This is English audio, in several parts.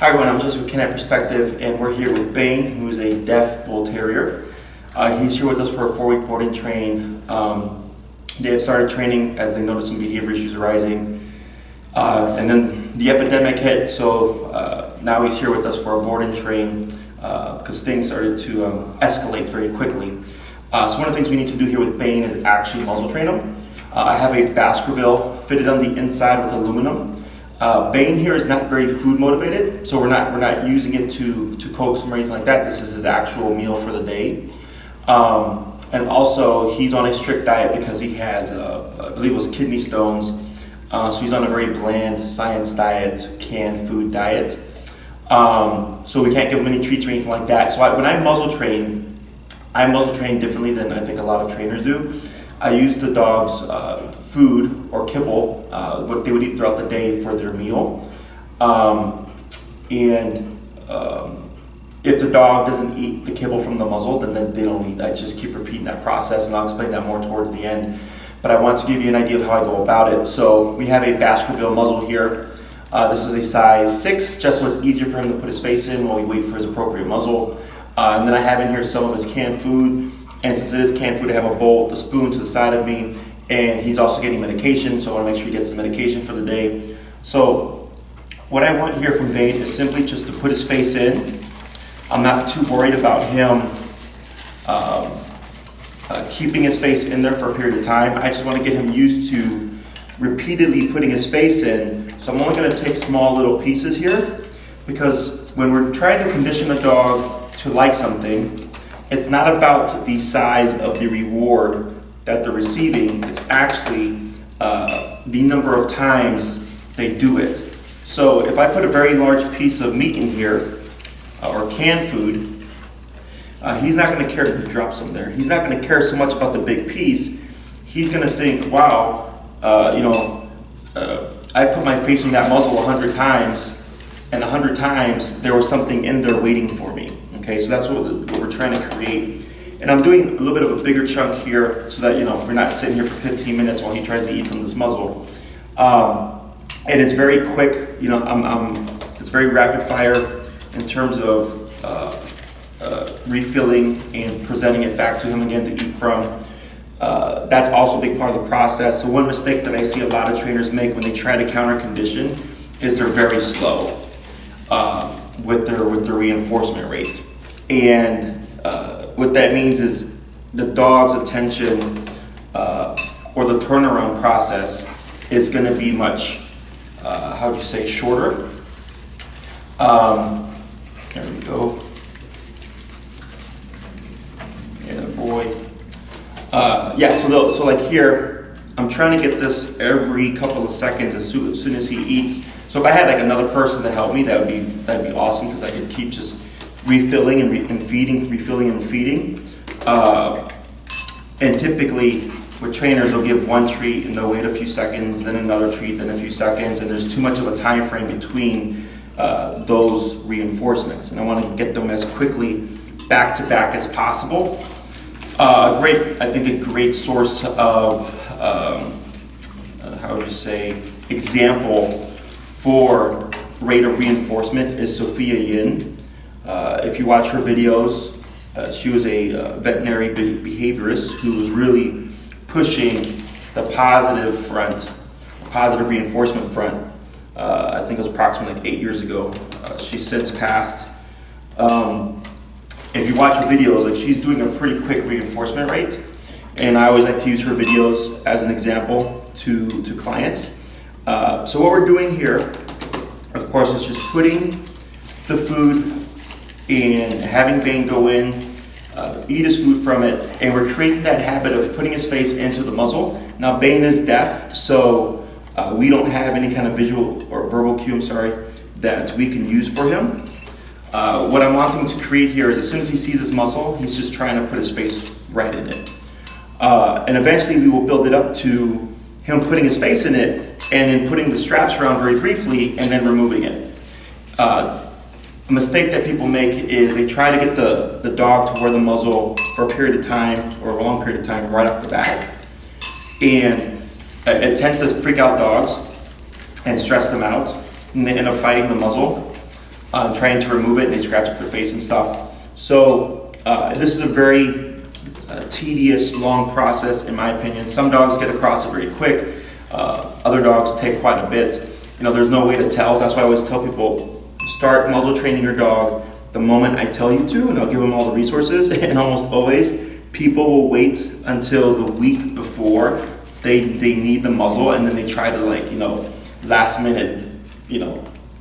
Hi everyone, I'm Jesse with Canine Perspective, and we're here with Bane, who is a deaf bull terrier. He's here with us for a 4-week board and train. They had started training as they noticed some behavior issues arising, and then the epidemic hit, so now he's here with us for a board and train because things started to escalate very quickly. So one of the things we need to do here with Bane is actually muzzle train him. I have a Baskerville fitted on the inside with aluminum. Bane here is not very food motivated, so we're not using it to coax him or anything like that. This is his actual meal for the day. And also he's on a strict diet because he has, I believe it was kidney stones. So he's on a very bland science diet, canned food diet. So we can't give him any treats or anything like that. So when I muzzle train differently than I think a lot of trainers do. I use the dog's food or kibble, what they would eat throughout the day for their meal. If the dog doesn't eat the kibble from the muzzle, then they don't eat. I just keep repeating that process, and I'll explain that more towards the end. But I want to give you an idea of how I go about it. So we have a Baskerville muzzle here. This is a size 6, just so it's easier for him to put his face in while we wait for his appropriate muzzle. And then I have in here some of his canned food. And since it is canned food, I have a bowl with a spoon to the side of me, and he's also getting medication, so I want to make sure he gets the medication for the day. So what I want here from Bane is simply just to put his face in. I'm not too worried about him keeping his face in there for a period of time. I just want to get him used to repeatedly putting his face in. So I'm only going to take small little pieces here, because when we're trying to condition a dog to like something, it's not about the size of the reward that they're receiving, it's actually the number of times they do it. So if I put a very large piece of meat in here, or canned food, he's not going to care if he drops some there. He's not going to care so much about the big piece. He's going to think, wow, I put my face in that muzzle 100 times, and 100 times there was something in there waiting for me. Okay, so that's what we're trying to create. And I'm doing a little bit of a bigger chunk here so that, we're not sitting here for 15 minutes while he tries to eat from this muzzle. And it's very quick, it's very rapid fire in terms of refilling and presenting it back to him again to eat from. That's also a big part of the process. So one mistake that I see a lot of trainers make when they try to counter condition is they're very slow with their reinforcement rate. And what that means is the dog's attention or the turnaround process is going to be much, shorter. There we go. Yeah, boy. So like here, I'm trying to get this every couple of seconds as soon as he eats. So if I had like another person to help me, that'd be awesome, because I could keep just refilling and feeding, refilling and feeding. And typically with trainers, they'll give one treat and they'll wait a few seconds, then another treat, then a few seconds, and there's too much of a time frame between those reinforcements. And I want to get them as quickly back to back as possible. I think a great source of, example for rate of reinforcement is Sophia Yin. If you watch her videos, she was a veterinary behaviorist who was really pushing the positive reinforcement front. I think it was approximately like 8 years ago. She's since passed. If you watch her videos, she's doing a pretty quick reinforcement rate, and I always like to use her videos as an example to clients. So what we're doing here, of course, is just putting the food and having Bane go in, eat his food from it, and we're creating that habit of putting his face into the muzzle. Now Bane is deaf, so we don't have any kind of visual or verbal cue, that we can use for him. What I'm wanting to create here is as soon as he sees his muzzle, he's just trying to put his face right in it. And eventually we will build it up to him putting his face in it and then putting the straps around very briefly and then removing it. A mistake that people make is they try to get the dog to wear the muzzle for a period of time or a long period of time right off the bat. And it tends to freak out dogs and stress them out, and they end up fighting the muzzle. trying to remove it, and they scratch up their face and stuff. So this is a very tedious, long process in my opinion. Some dogs get across it very quick. Other dogs take quite a bit. There's no way to tell. That's why I always tell people, start muzzle training your dog the moment I tell you to, and I'll give them all the resources. And almost always, people will wait until the week before they need the muzzle, and then they try to last minute,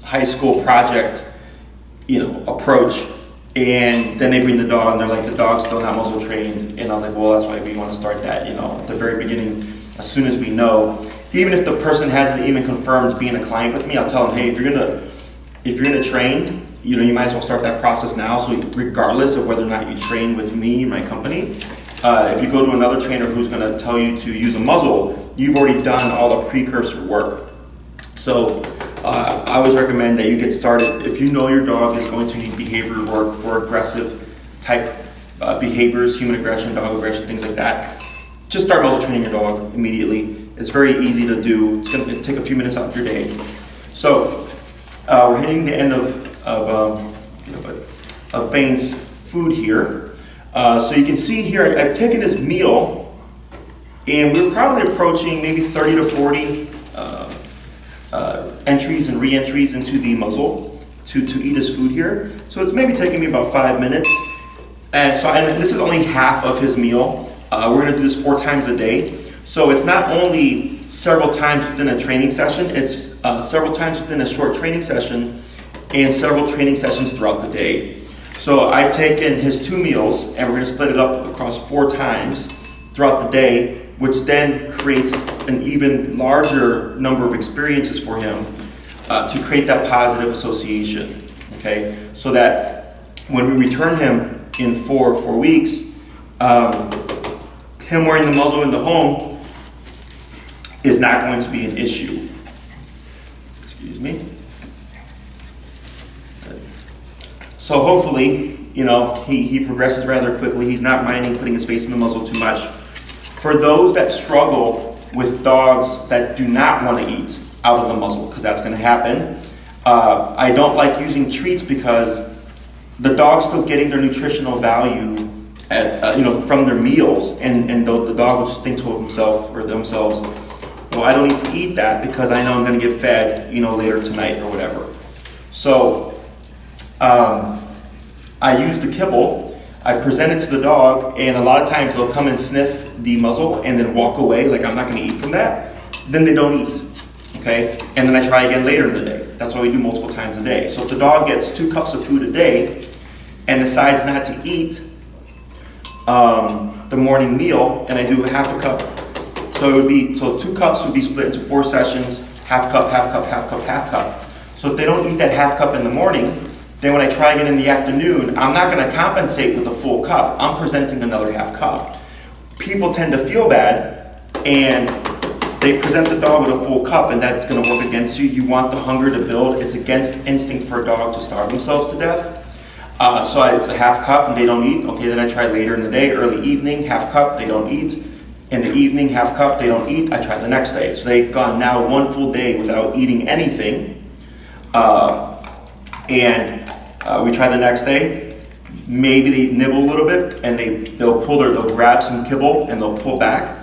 high school project, approach. And then they bring the dog, and they're like, the dog's still not muzzle trained. And I was like, well, that's why we want to start that, at the very beginning, as soon as we know. Even if the person hasn't even confirmed being a client with me, I'll tell them, hey, if you're gonna train, you might as well start that process now. So regardless of whether or not you train with me, my company, if you go to another trainer who's gonna tell you to use a muzzle, you've already done all the precursor work. So I always recommend that you get started. If you know your dog is going to need behavior work for aggressive type behaviors, human aggression, dog aggression, things like that, just start muzzle training your dog immediately. It's very easy to do. It's going to take a few minutes out of your day. So we're hitting the end of Bane's food here. So you can see here, I've taken his meal, and we're probably approaching maybe 30 to 40 entries and re-entries into the muzzle to eat his food here. So it's maybe taking me about 5 minutes. And this is only half of his meal. We're going to do this 4 times a day. So it's not only several times within a training session, it's several times within a short training session and several training sessions throughout the day. So I've taken his 2 meals, and we're going to split it up across 4 times throughout the day, which then creates an even larger number of experiences for him to create that positive association, okay? So that when we return him in 4 weeks, him wearing the muzzle in the home is not going to be an issue. Excuse me. So hopefully, he progresses rather quickly. He's not minding putting his face in the muzzle too much. For those that struggle with dogs that do not want to eat out of the muzzle, because that's going to happen, I don't like using treats because the dog's still getting their nutritional value from their meals, and the dog will just think to himself or themselves, well, I don't need to eat that because I know I'm going to get fed, later tonight or whatever. So I use the kibble. I present it to the dog, and a lot of times they'll come and sniff the muzzle and then walk away like I'm not going to eat from that. Then they don't eat, okay? And then I try again later in the day. That's why we do multiple times a day. So if the dog gets 2 cups of food a day and decides not to eat the morning meal, and I do half a cup, so 2 cups would be split into 4 sessions, half cup, half cup, half cup, half cup. So if they don't eat that half cup in the morning, then when I try again in the afternoon, I'm not going to compensate with a full cup. I'm presenting another half cup. People tend to feel bad, and they present the dog with a full cup, and that's going to work against you. You want the hunger to build. It's against instinct for a dog to starve themselves to death. So it's a half cup, and they don't eat. Okay, then I try later in the day, early evening, half cup, they don't eat. In the evening, half cup, they don't eat. I try the next day. So they've gone now 1 full day without eating anything. We try the next day. Maybe they nibble a little bit, and they'll grab some kibble and they'll pull back.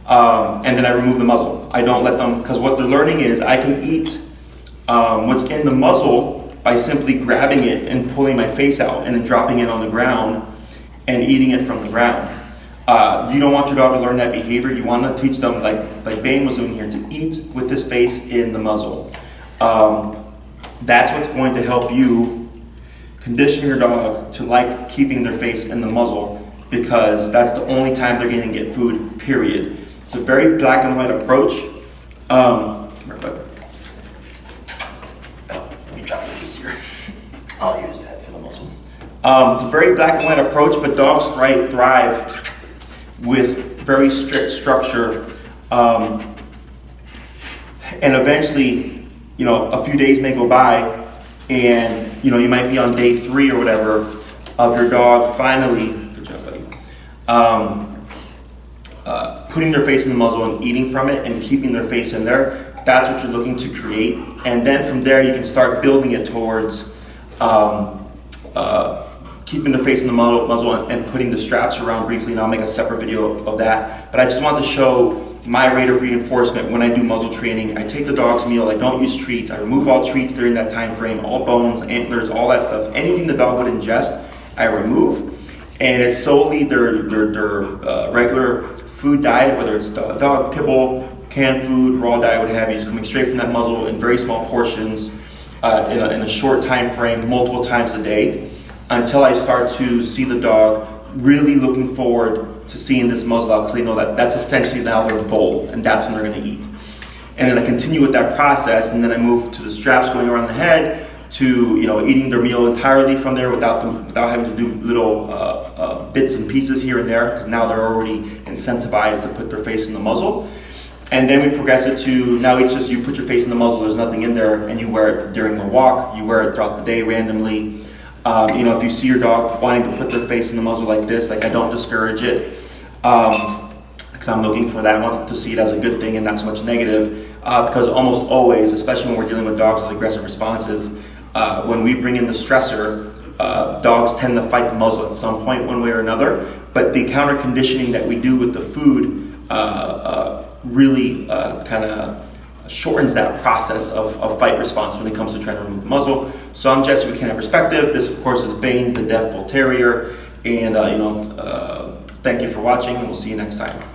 And then I remove the muzzle. I don't let them, because what they're learning is I can eat what's in the muzzle by simply grabbing it and pulling my face out and then dropping it on the ground and eating it from the ground. You don't want your dog to learn that behavior. You want to teach them, like Bane was doing here, to eat with his face in the muzzle. That's what's going to help you condition your dog to like keeping their face in the muzzle, because that's the only time they're going to get food, period. It's a very black and white approach. Let me drop the piece here. I'll use that for the muzzle. It's a very black and white approach, but dogs thrive with very strict structure. And eventually, a few days may go by, and you might be on day 3 or whatever of your dog finally, good job, buddy, putting their face in the muzzle and eating from it and keeping their face in there. That's what you're looking to create. And then from there, you can start building it towards keeping the face in the muzzle and putting the straps around briefly, and I'll make a separate video of that. But I just wanted to show my rate of reinforcement when I do muzzle training. I take the dog's meal, I don't use treats, I remove all treats during that time frame, all bones, antlers, all that stuff. Anything the dog would ingest, I remove. And it's solely their regular food diet, whether it's dog kibble, canned food, raw diet, what have you, is coming straight from that muzzle in very small portions in a short time frame, multiple times a day, until I start to see the dog really looking forward to seeing this muzzle out, because they know that that's essentially now their bowl, and that's when they're going to eat. And then I continue with that process, and then I move to the straps going around the head, to eating their meal entirely from there without having to do little bits and pieces here and there, because now they're already incentivized to put their face in the muzzle. And then we progress it to, now it's just you put your face in the muzzle, there's nothing in there, and you wear it during the walk, you wear it throughout the day randomly. If you see your dog wanting to put their face in the muzzle like this, I don't discourage it, because I'm looking for that one to see it as a good thing and not so much negative, because almost always, especially when we're dealing with dogs with aggressive responses, when we bring in the stressor, dogs tend to fight the muzzle at some point one way or another, but the counter conditioning that we do with the food really kind of shortens that process of fight response when it comes to trying to remove the muzzle. So I'm Jesse with Canine Perspective. This, of course, is Bane, the deaf bull terrier. And, thank you for watching, and we'll see you next time.